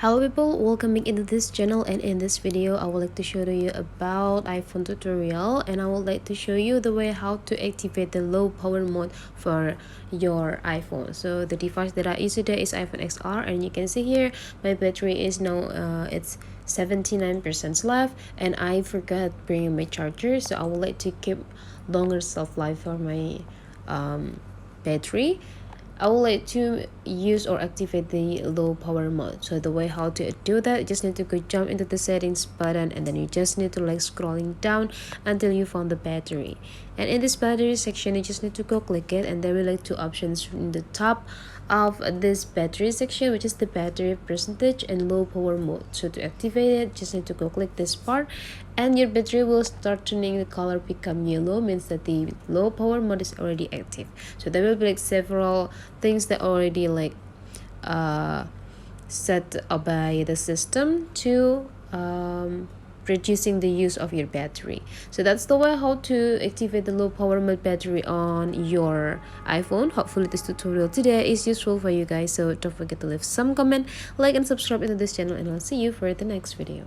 Hello people, welcome back into this channel, and in this video I would like to show you about iPhone tutorial, and I would like to show you the way how to activate the low power mode for your iPhone. So the device that I use today is iPhone XR, and you can see here my battery is now it's 79% left, and I forgot bringing my charger, so I would like to keep longer shelf life for my battery. I would like to use or activate the low power mode. So the way how to do that, you just need to go jump into the settings button, and then you just need to like scrolling down until you found the battery. And in this battery section, you just need to go click it, and there will like two options in the top of this battery section, which is the battery percentage and low power mode. So to activate it, just need to go click this part, and your battery will start turning the color become yellow, means that the low power mode is already active. So there will be like several things that already like set by the system to reducing the use of your battery. So that's the way how to activate the low power mode battery on your iPhone. Hopefully this tutorial today is useful for you guys, so don't forget to leave some comment, like and subscribe into this channel, and I'll see you for the next video.